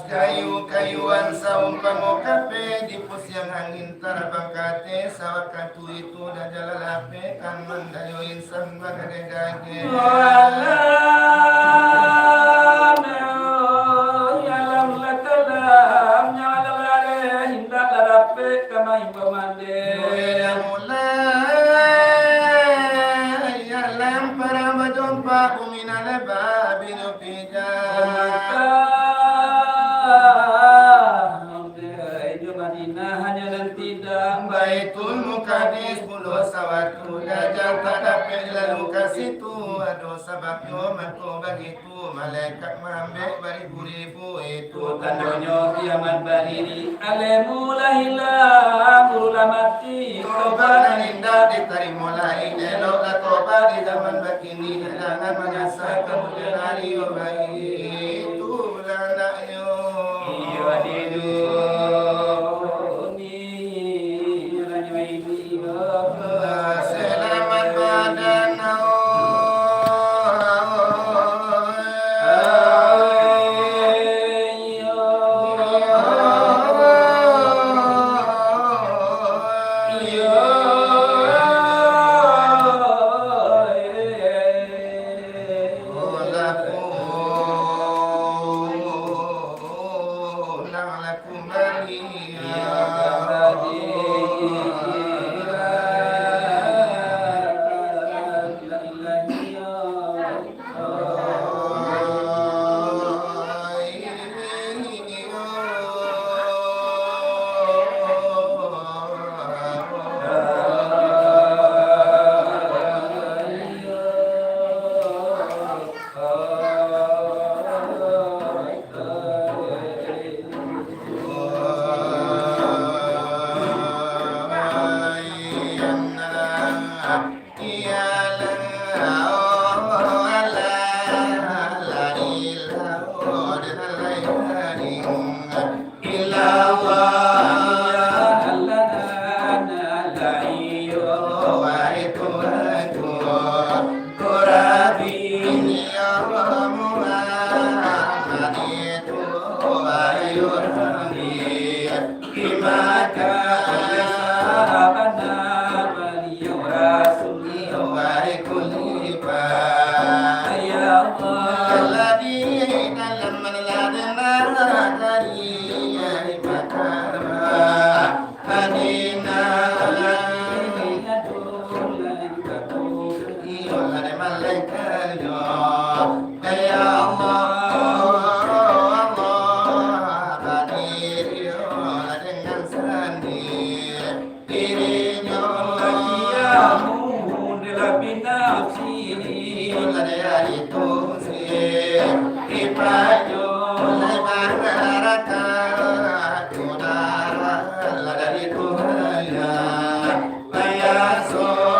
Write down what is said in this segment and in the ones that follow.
Kayu-kayuan saung pamokape di pusiang angin tarabangkate sawakatu itu dajalalape kan mandayo insan bagadegage yalam lakalam nyalalare hindak larape kamai pamande mulai yalam para madompa uminale babino pija Baitul Muqaddis pulau sawatu dajal tadape lalu kasitu ado sababnya mako begitu malaikat mambek beribu-ribu itu tandonyo kiamat bariri alemu lahilah mulamati tobat indah diterima lain elok la tobat di zaman begini jangan menyasar kemudian hari itu lanaknya iya didu selamat badan So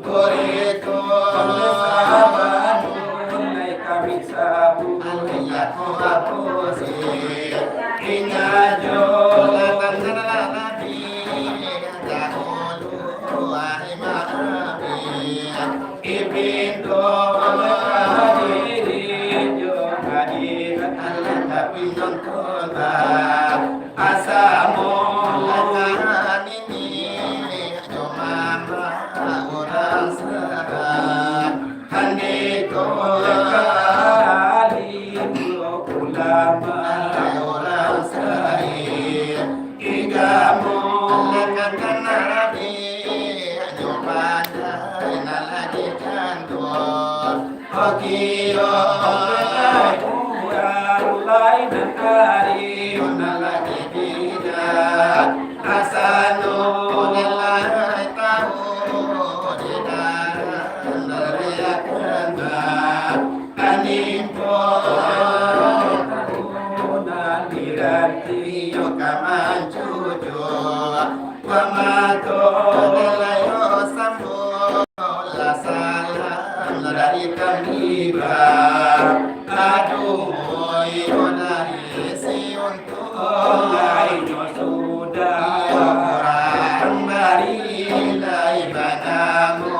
Kuriku sabanun nai kami sabu Aliyaku hapusi Ingajo Latangana nabi Dahulu Wahai ma'abi Ibintu Hadirin Jo hadirat Allah tapi nonton Asamu Latahan ini Jo mama orang serah Handiko Alim ulama orang sahih Igamu Lekatan Nabi Jo pandai nalagi kantor Hokiyo Ulai dan karim nalagi bidat Asanu nilai tahu Didaran nariakan Animpo Diranti Yokaman cucu Wamato Nelayo sambo La salam dari kami Aduh Yonari si untuk Lainyo sudah Orang Marilai banamu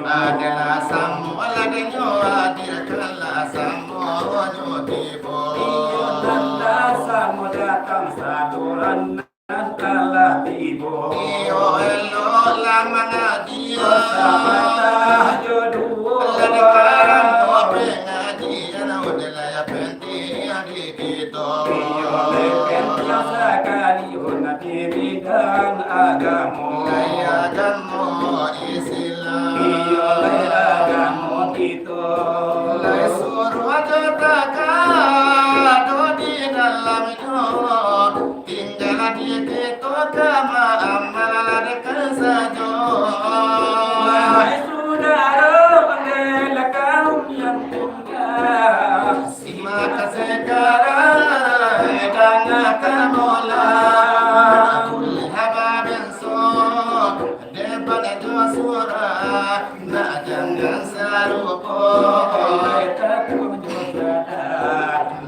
Adalah samu aladenyo adirkanlah samu nyotipo. Nanda samu datang saduran Allah tibo iyo elo lamang dia Samata jodoh ladikaran tope ngaji ana udela ya penti adi kita Iyo leken biasa kali honati bidang agamo Gaya agamo Islam Iyo lay agamo kita Lai suruh ajataka do di dalam itu tinggal di kita kama amal dekat saja Wahai saudara bela kaum yang mulia simak sekarang dan akan mola kul hababin so depan itu surah nak jangan sarupo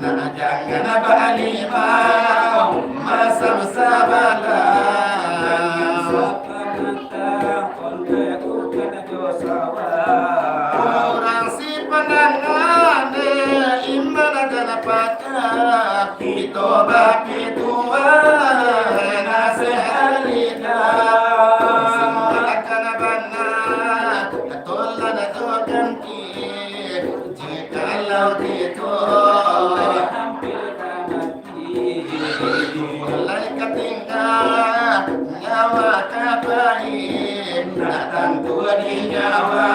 nak jangan ba'alimah masam sabala orang si penangan iman adalah pakar itu baki tuan nasehalina simulakan benar tolak atau ganti jikalau itu mulai ketinggal nyawa kabain datang tua di nyawa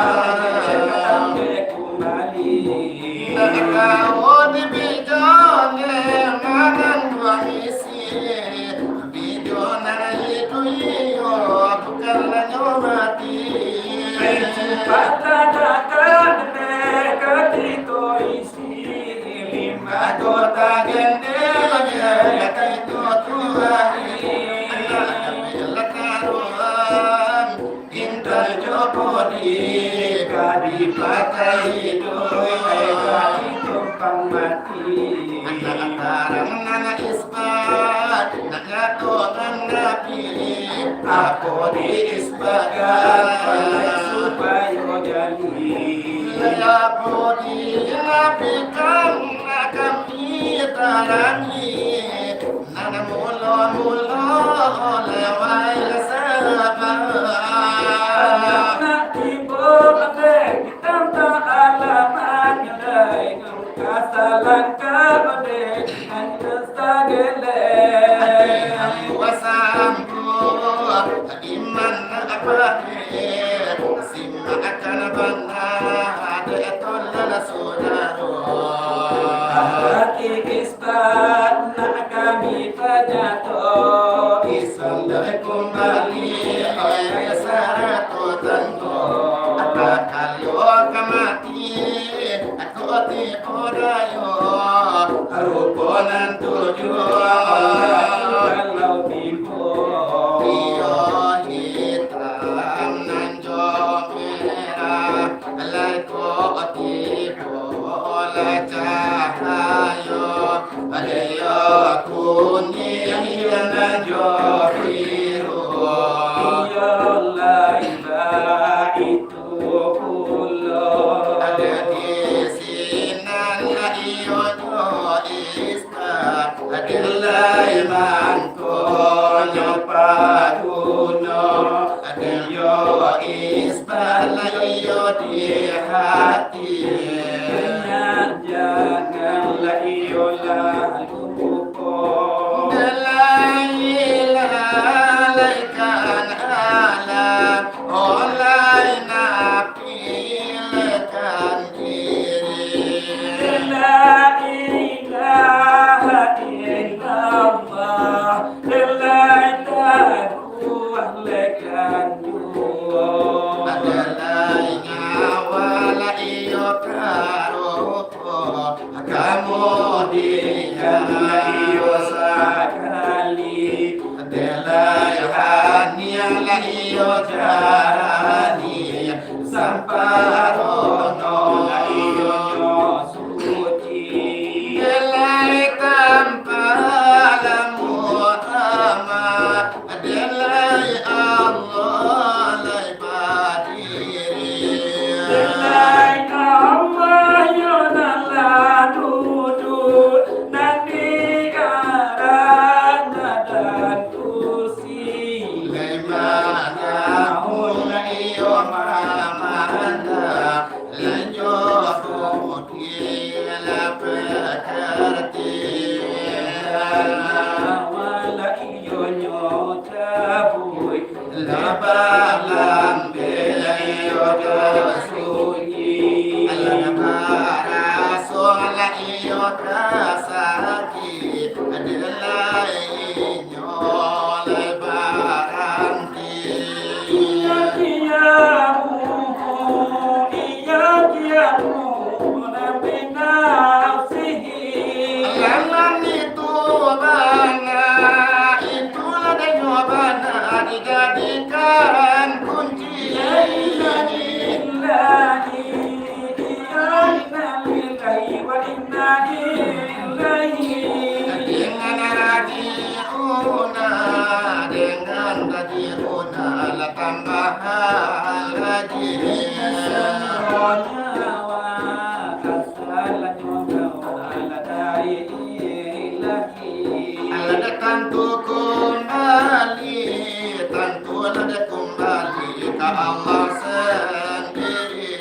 nak kau di bidang makan buang isi bidang itu iyo bukanlah nyawa mati kota gende itu Tuhan lekaruan intan jopodi kadipakai itu tumpang mati anak-anak nana isbat nak ngatongan nabi aku diisbatkan supaya jadi aku dinafikan kami tarani nana mulo lewai sahabat nak tiba pada kita alamat nyalai kasalan kabade hanya sagele wasamku iman apa simma akan benar ada tolak saudara hati isbat nak kami penyato isam dari kembali oleh satu tentu apa kalau kemati aku tipu dayo ruponan tujuan kalau tipu iyo hitam nan merah laiko tipu la cahayo adeyo kuning nan biru iyo laiba itu pulo ada di sinan iyo istat adilai mangko nyopaduno adeyo isbat iyo di hati janganlah iyo lalu Dalaikan alam oleh nafilekan diri La ilaha illallah Dalaikan lekan dua Adalah ngawala iyo karupo kamu dijalan iyo sakali Delayani iyo jani samparono iyo suci Delay tampalamu amat Delay Allah lay badiri Delay Allah yonala dudu Nandi arana dan Ada tentu kembali, tentu ada kembali ke Allah sendiri.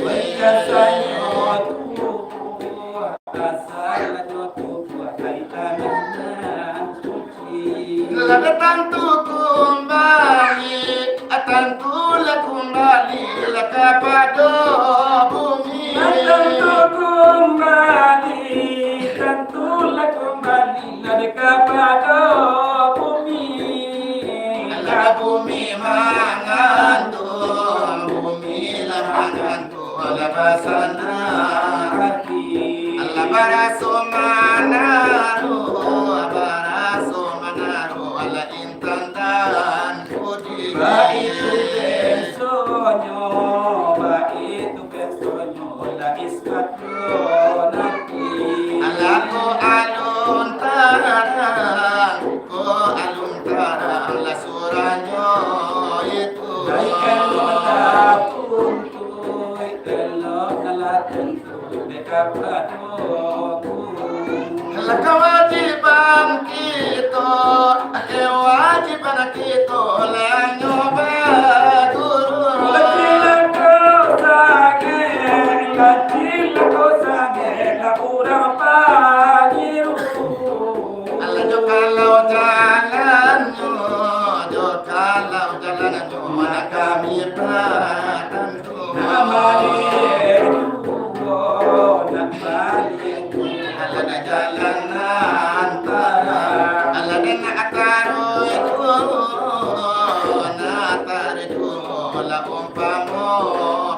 Ada tentu kembali, tentu kembali kepada bumi. Tentu kembali kepada bumi. Ala bumi mangandung, bumi lah mangandung, ala basana hati. ala baraso manaru, ala intan dan putih. Baitu besonyo, la ismatyo nanti. Ala ko alun tarang, la suranyo itu. Baikan latun tuy, elok nalatun tuy, dekapado Ala kewajiban kita, kewajiban kita, lanyoba guru. Ala jo kalau jalannya, mana kami bertentu. Ala na jalan antara, ala na ataro itu, na taridu, la umpamo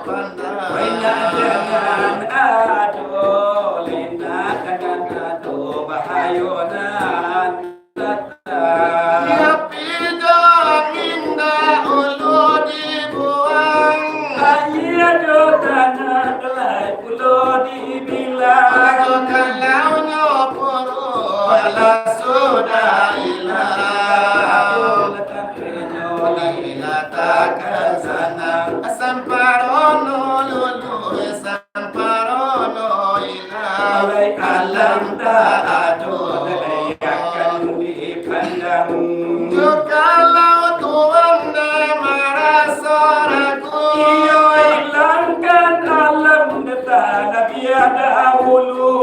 pandang. Ya pidang indah ulu dibuang. Ayo kalau nyoporo, ala sudah hilang. Ila takkan sana, samparono lulu, samparono hilang. Alam tak aduh. Kalau Tuhan dah merasa ragu,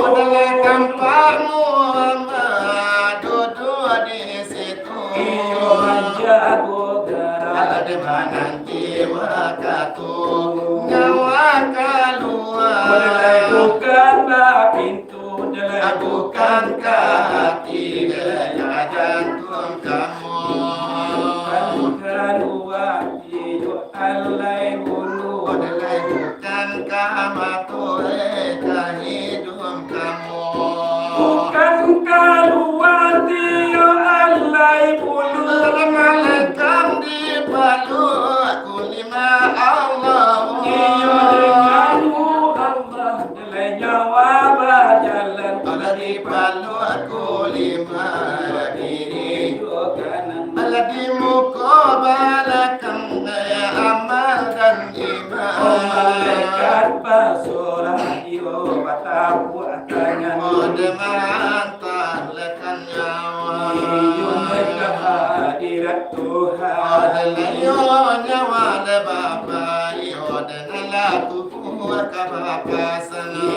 adalah kampakmu duduk di situ. Ada mana jiwa katu, nyawa keluar. Bukankah hati daya jantung kamu? Bukankah mata hidup kamu? Malaikat di balut kulima Allah. Ala di balut kulima diri. Ala di mukabalakan amal dan iman. Ode mantan lekan nyawa. Ode layo nyawa le bapa. Ode nalaku ka bapa sana.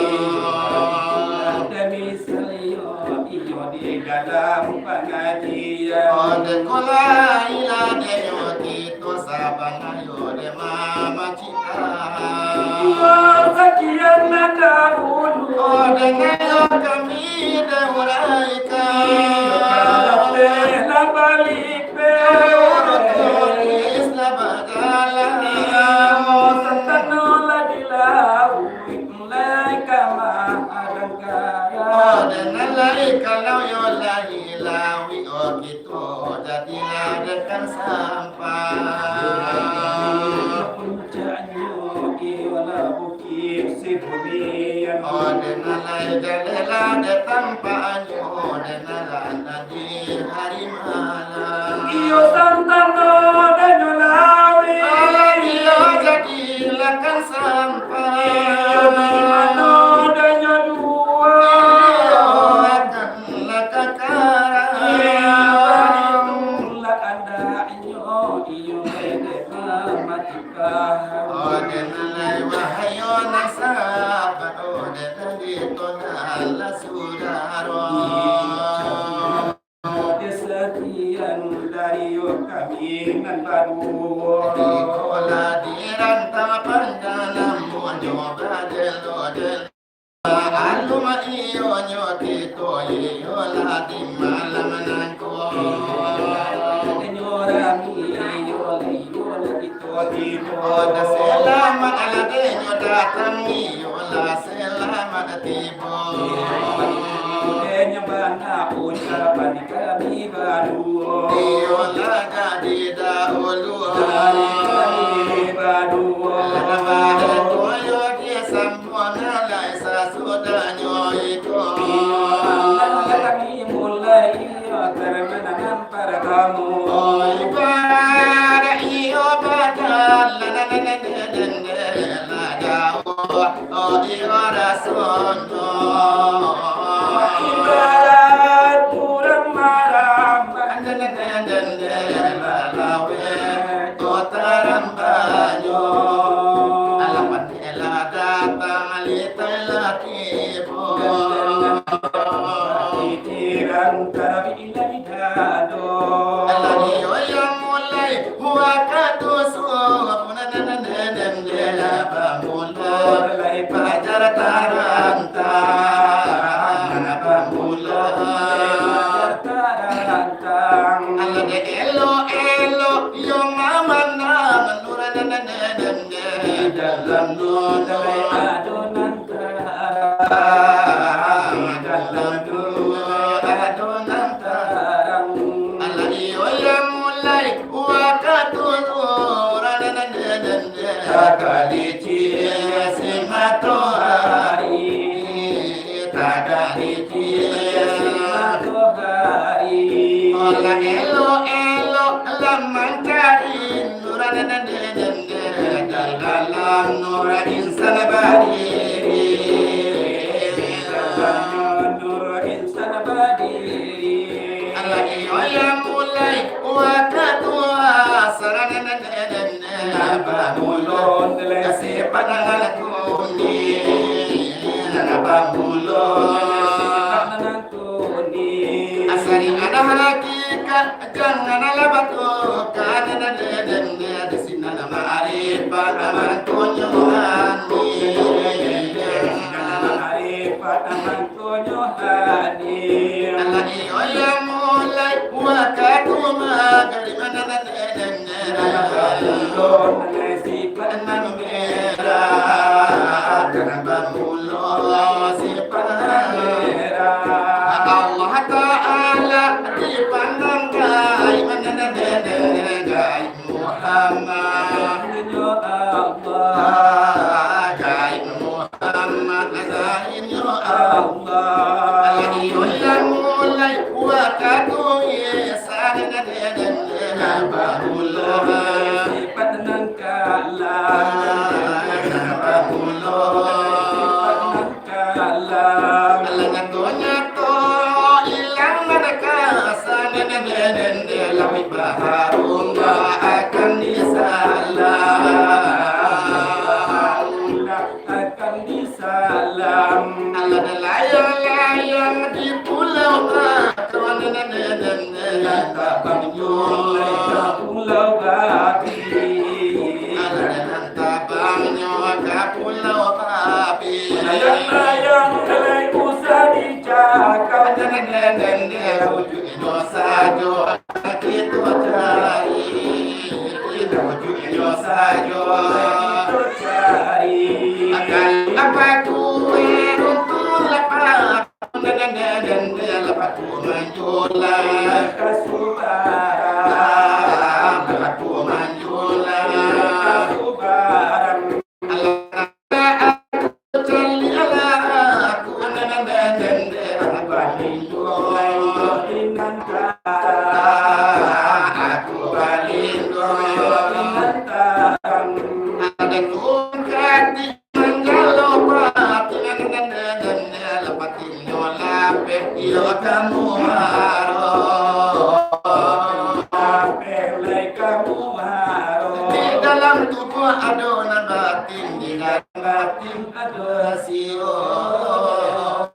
Ode kola ila de yoti to sabana yode mama cita. Ode ngayo kami de uraika. Kalau yo lahi lawi oh gitu jadilah dekan sampai. Oh denalai jalela de tanpa anyo denala nadi hari malam. Iyo santano denolawi. Oh iyo jadilah kan sampai. nasaba ode dito na sudaro. Kesetiaan dari kami nan baru. Ikola diran tapandalam monyo badelo del. Aluma iyo nyotito iyo la di malam nanko. Oda selamat alade datang iyo la selamat tibo. Bana ucapan kami baru. Iyo la jadi dahulu. Kami baru. Lamada toyo dia sambona la sa sudanyo ito. Kami mulai termenangan para kamu. Ibadah iyo badal la jauh. Oh iyo rasono. Ibarat kurang malam. Kotaran banyo. Alamat ela datang alitai laki po. Itiran karabi ilahidado. Alani yang mulai huakatu suap nanananandela bamula pajar taranta bamula Tarantang. alade elo yo mama na manurananandela dalam nodai Adonan dalam adonan tarang. alani yang mulai huakatu Takalici simatohari Takalici Simatohari. Ola elo lamang cari Nuranan dalam nura insan badiri Nur insan badiri. Allah yang mulai wakatu asaranan Nabamulon kasi panangan kundi Nabamulon Asari ada hakikat jangan labatu Karena di sini nama arifat aman kunyohani Allah yang mulai wakatu magari mana Allah Ta'ala dipandang gai mana gai Muhammad gai Muhammad gai Allah yang mulai wakatu Yesan Nabamullah Nyato ilang mereka sana lebih baharum akan disalam Allah layang di pulau pulau babi tabangnya ke pulau babi layang kelai usah dicakap dosa jo kita cari dosa jo akan apa kue untuk lepas lepas tu manjula kasubaran lepas tu manjula kasubaran kamu harus batin adosi Allah